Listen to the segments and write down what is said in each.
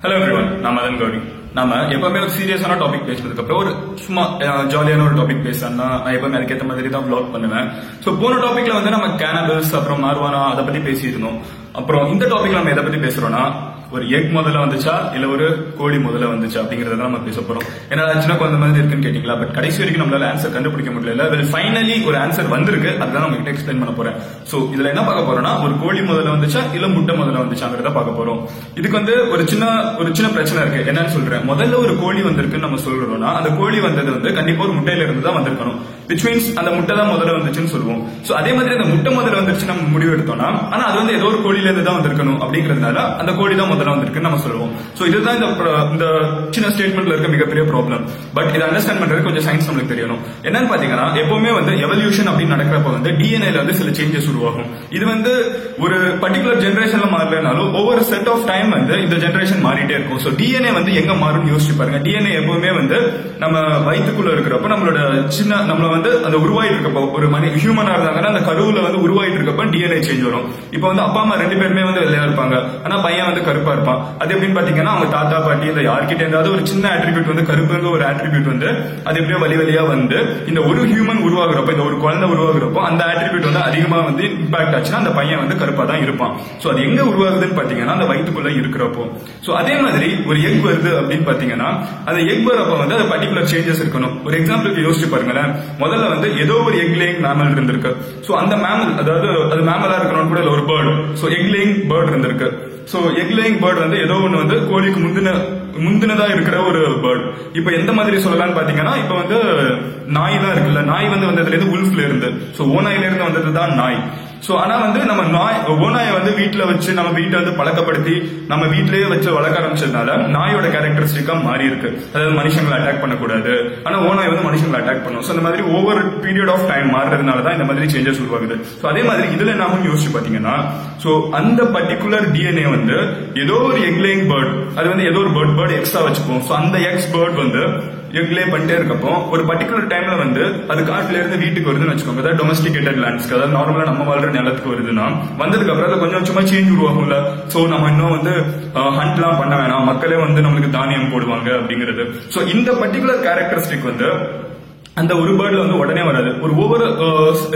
Hello everyone, நான் மதன் கௌரி. நாம எப்பவுமே ஒரு சீரியஸான டாபிக் பேசுறதுக்கு அப்புறம் ஒரு சும்மா ஜாலியான ஒரு டாபிக் பேசணும்னா நான் எப்பவுமே அதுக்கேற்ற மாதிரி தான் vlog பண்ணுவேன். சோ போன டாபிக்ல வந்து நம்ம கேனபிள்ஸ் அப்புறம் மார்வானா அதை பத்தி பேசியிருந்தோம். அப்புறம் இந்த டாபிக்ல நம்ம எதை பத்தி பேசுறோம்னா ஒரு எக் முதல்ல வந்துச்சா இல்ல ஒரு கோழி முதல்ல வந்துச்சா அப்படிங்கறத நம்ம பேச போறோம். ஏன்னா சின்ன குழந்தை மாதிரி இருக்குன்னு கேட்டீங்களா, பட் கடைசி வரைக்கும் நம்மளால ஆன்சர் கண்டுபிடிக்க முடியல. வெல் ஃபைனலி ஒரு ஆன்சர் வந்திருக்கு, அதுதான் நம்ம கிட்ட எக்ஸ்பிளைன் பண்ண போறேன். சோ இதுல என்ன பார்க்க போறோம்னா ஒரு கோழி முதல்ல வந்துச்சா இல்ல முட்டை முதல்ல வந்துச்சாங்கிறத பார்க்க போறோம். இதுக்கு வந்து ஒரு சின்ன பிரச்சனை இருக்கு. என்னன்னு சொல்றேன், முதல்ல ஒரு கோழி வந்திருக்குன்னு நம்ம சொல்றோம்னா அந்த கோழி வந்தது வந்து கண்டிப்பா ஒரு முட்டையில இருந்து தான் வந்திருக்கணும். விச் மீன்ஸ் அந்த முட்டை தான் முதல்ல வந்துச்சுன்னு சொல்லுவோம். சோ அதே மாதிரி அந்த முட்டை முதல்ல வந்துருச்சு நம்ம முடிவு எடுத்தோம்னா, ஆனா அது வந்து ஏதோ ஒரு கோழில இருந்து தான் வந்திருக்கணும் அப்படிங்கறதுனால அந்த கோழி தான் முதல்ல வந்திருக்குன்னு நம்ம சொல்லுவோம். சோ இதுதான் இந்த சின்ன ஸ்டேட்மெண்ட்ல இருக்க மிகப்பெரிய ப்ராப்ளம். பட் இதை அண்டர்ஸ்டாண்ட் பண்றது கொஞ்சம் சயின்ஸ் நம்மளுக்கு தெரியணும். என்னன்னு பாத்தீங்கன்னா எப்பவுமே வந்து எவல்யூஷன் அப்படின்னு நடக்கிறப்ப வந்து டிஎன்ஏல வந்து சில சேஞ்சஸ் உருவாகும். இது வந்து ஒரு பர்டிகுலர் ஜெனரேஷன்ல மாறலனாலும் ஒவ்வொரு செட் ஆஃப் டைம் வந்து இந்த ஜெனரேஷன் மாறிட்டே இருக்கும். சோ டிஎன்ஏ வந்து எங்க மாறும் யோசிச்சு பாருங்க. டிஎன்ஏ எப்பவுமே வந்து நம்ம வயிற்றுக்குள்ள இருக்கிறப்ப நம்மளோட நம்மள வந்து அந்த உருவாயிட்டு இருக்கப்போ ஒரு ஹியூமனா இருந்தாங்கன்னா அந்த கருவுல வந்து உருவாயிட்டு இருக்கப்ப டிஎன்ஏ சேஞ்ச் வரும். இப்போ வந்து அப்பா அம்மா ரெண்டு பேருமே வந்து வெள்ளையா இருப்பாங்க, ஆனா பையன் வந்து கருப்பா இருப்பான். அது எப்படின்னு பாத்தீங்கன்னா அவங்க தாத்தா பாட்டி இல்ல யார்கிட்ட இருந்தாவது ஒரு சின்ன ஆட்ரிபியூட் வந்து கருப்புங்க ஒரு ஆட்ரிபியூட் வந்து அது எப்படியோ வழியா வந்து இந்த ஒரு ஹியூமன் உருவாகிறப்ப இந்த ஒரு குழந்தை உருவாகிறப்போ அந்த ஆட்ரிபியூட் வந்து அதிகமா வந்து இம்பாக்ட் ஆச்சுன்னா அந்த பையன் வந்து கருப்பா தான் இருப்பான். சோ அது எங்க உருவாகுதுன்னு பாத்தீங்கன்னா அந்த வயிற்றுக்குள்ள இருக்கிறப்போ. சோ அதே மாதிரி ஒரு எக் வருது அப்படின்னு பாத்தீங்கன்னா அந்த எக் வரப்ப வந்து அது பர்டிகுலர் சேஞ்சஸ் இருக்கணும். ஒரு எக்ஸாம்பிளுக்கு யோசிச்சு பாருங்களேன், முதல்ல வந்து ஏதோ ஒரு எக் லேயிங் மேமல் இருந்திருக்கு. சோ அந்த மேமல் அதாவது அது மேமலா இருக்கணும் கூட இல்ல ஒரு bird. So egg laying bird இருந்திருக்கு. சோ எக் லேயிங் பேர்டு வந்து ஏதோ ஒண்ணு வந்து கோழிக்கு முந்தினதா இருக்கிற ஒரு பேர்டு. இப்ப எந்த மாதிரி சொல்லலாம்னு பாத்தீங்கன்னா இப்ப வந்து நாய் தான் இருக்குல்ல, நாய் வந்து வந்ததுல இருந்து உல்ஃப்ல இருந்து, சோ ஓநாயில இருந்து வந்ததுதான் நாய். சோ ஆனா வந்து நம்ம ஓநாயை வந்து வீட்டுல வச்சு நம்ம வீட்டை வந்து பழக்கப்படுத்தி நம்ம வீட்லயே வச்சு வளர்க்க ஆரம்பிச்சதுனால நாயோட கேரக்டரிஸ்டிக்கா மாறி இருக்கு. அதாவது மனுஷங்களை அட்டாக் பண்ணக்கூடாது, ஆனா ஓநாய் வந்து மனுஷங்களை அட்டாக் பண்ணும். சோ இந்த மாதிரி ஒவ்வொரு பீரியட் ஆஃப் டைம் மாறுறதுனாலதான் இந்த மாதிரி சேஞ்சஸ் உருவாகுது. சோ அதே மாதிரி இதுல என்ன யோசிச்சு பாத்தீங்கன்னா சோ அந்த பர்டிகுலர் டிஎன்ஏ வந்து ஏதோ ஒரு எக் லேயிங் பேர்ட், அது வந்து ஏதோ ஒரு பேர்ட் எக்ஸ்ட்ரா வச்சுப்போம். சோ அந்த எக்ஸ் பேர்ட் வந்து எக் லே பண்ணிட்டே இருக்கப்போ ஒரு பர்டிகுலர் டைம்ல வந்து அது காட்டுல இருந்து வீட்டுக்கு வருதுன்னு வச்சுக்கோங்க. அதாவது டொமஸ்டிகேட்டட் லேண்ட்ஸ்க்கு, அதாவது நார்மலா நம்ம வாழ்ற நிலத்துக்கு வருதுன்னா வந்ததுக்கு அப்புறம் அது கொஞ்சம் கொஞ்சமா சேஞ்ச் உருவாகும்ல. சோ நம்ம இன்னும் வந்து ஹண்ட் எல்லாம் பண்ண வேணாம், மக்களே வந்து நம்மளுக்கு தானியம் போடுவாங்க அப்படிங்கிறது. சோ இந்த பர்டிகுலர் கேரக்டரிஸ்டிக் வந்து அந்த ஒரு பேர்ட்ல வந்து உடனே வராது. ஒரு ஒவ்வொரு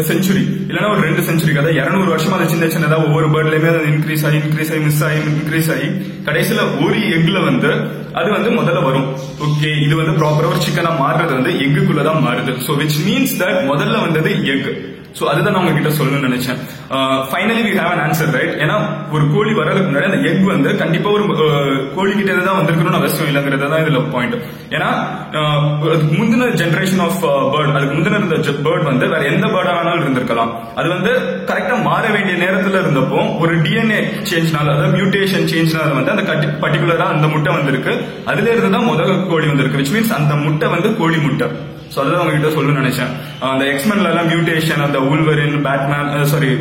செஞ்சுரி இல்லைன்னா ஒரு 2 செஞ்சுரிக்கு, அதாவது 200 வருஷமா அது சின்னதா ஒவ்வொரு பேர்ட்லயுமே அது இன்க்ரீஸ் ஆகி கடைசியில ஒரு எக்ல வந்து அது வந்து முதல்ல வரும். ஓகே, இது வந்து ப்ராப்பரா ஒரு சிக்கனா மாறுறது வந்து எக்குள்ளதான் மாறுது. சோ விச் மீன்ஸ் தட் முதல்ல வந்தது எக். சோ அதுதான் நான் உங்ககிட்ட சொல்லணும்னு நினைச்சேன். Finally we have an answer, right? ஏன்னா ஒரு கோழி வரதுக்கு முன்னாடி அந்த எக் வந்து கண்டிப்பா ஒரு கோழி கிட்ட தான் வந்திருக்கணும்னு அவசியம் இல்லைங்கிறது தான் இதுல பாயிண்ட். ஏன்னா முந்தின ஜெனரேஷன் ஆஃப் பேர்ட், அதுக்கு முந்தின இருந்த பேர்ட் வந்து வேற எந்த பேர்டா வேணாலும் இருந்திருக்கலாம். அது வந்து கரெக்டா மாற வேண்டிய நேரத்துல இருந்தப்போ ஒரு டிஎன்ஏ சேஞ்ச்னால, அதாவது மியூட்டேஷன் சேஞ்ச்னால வந்து அந்த பர்டிகுலரா அந்த முட்டை வந்திருக்கு. அதுல இருந்து தான் முதல் கோழி வந்திருக்கு. விச் மீன்ஸ் அந்த முட்டை வந்து கோழி முட்டை. சோ அதுதான் உங்ககிட்ட சொல்லணும்னு நினைச்சேன். அந்த எக்ஸ்மென்ல எல்லாம் மியூட்டேஷன், அந்த உல்வரின்,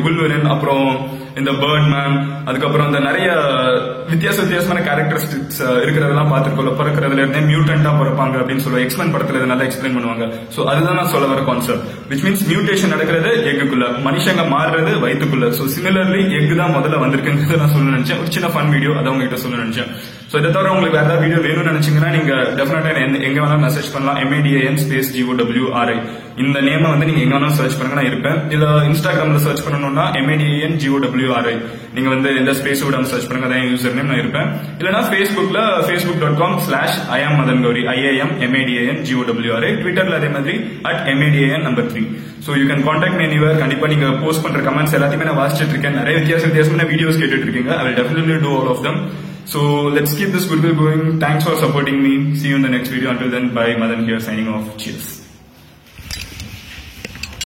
உல்வரின், அப்புறம் இந்த பேர்ட்மேன், அதுக்கப்புறம் அந்த நிறைய வித்தியாசமான கேரக்டரிஸ்டிக்ஸ் இருக்கிறதெல்லாம் பார்த்துருக்கோம். பிறக்கிறதுல இருந்தே மியூட்டன்டா பிறப்பாங்க அப்படின்னு சொல்லுவாங்க. எக்ஸ்பிளைன் படத்துல நல்லா எக்ஸ்பிளைன் பண்ணுவாங்க. சோ அதுதான் நான் சொல்ல வர கான்செப்ட். விச் மீன்ஸ் மியூட்டேஷன் நடக்கிறது எக்குள்ள, மனுஷங்க மாறுறது வயிற்றுக்குள்ள. சோ சிமிலர்லி எக் தான் முதல்ல வந்திருக்குங்கிறது நான் சொல்ல நினைச்சேன். ஒரு சின்ன ஃபன் வீடியோ அதை உங்ககிட்ட சொல்ல நினைச்சேன். சோ இதை தவிர உங்களுக்கு வேற ஏதாவது வீடியோ வேணும்னு நினைச்சீங்கன்னா நீங்க டெஃபினட்டா எங்க வேணாலும் மெசேஜ் பண்ணலாம். MADAN_GOWRI இந்த நேம் வந்து நீங்க எங்க வேணாலும் சர்ச் பண்ணுங்க, நான் இருப்பேன். இல்ல இன்ஸ்டாகிராம்ல சர்ச் பண்ணணும்னா MADAN_GOWRI நீங்க வந்து எந்த ஸ்பேஸ் விடாம சர்ச் பண்ணுங்க, அதான் யூசர் நேம், நான் இருப்பேன். இல்லனா Facebookல facebook.com/IamMadanGauri IAMMADAN_GOWRI, ட்விட்டர்ல அதே மாதிரி @MADAN3. So you can contact me anywhere. கண்டிப்பா நீங்க போஸ்ட் பண்ற கமெண்ட்ஸ் எல்லாத்தையுமே நான் வாசிச்சிட்டு இருக்கேன். நிறைய வித்தியாசமான வீடியோஸ் கேட்டுட்டு இருக்கீங்க. I will definitely do all of them. So let's keep this goodwill going. Thanks for supporting me. See you in the next video. Until then, bye. Madan here signing off. Cheers.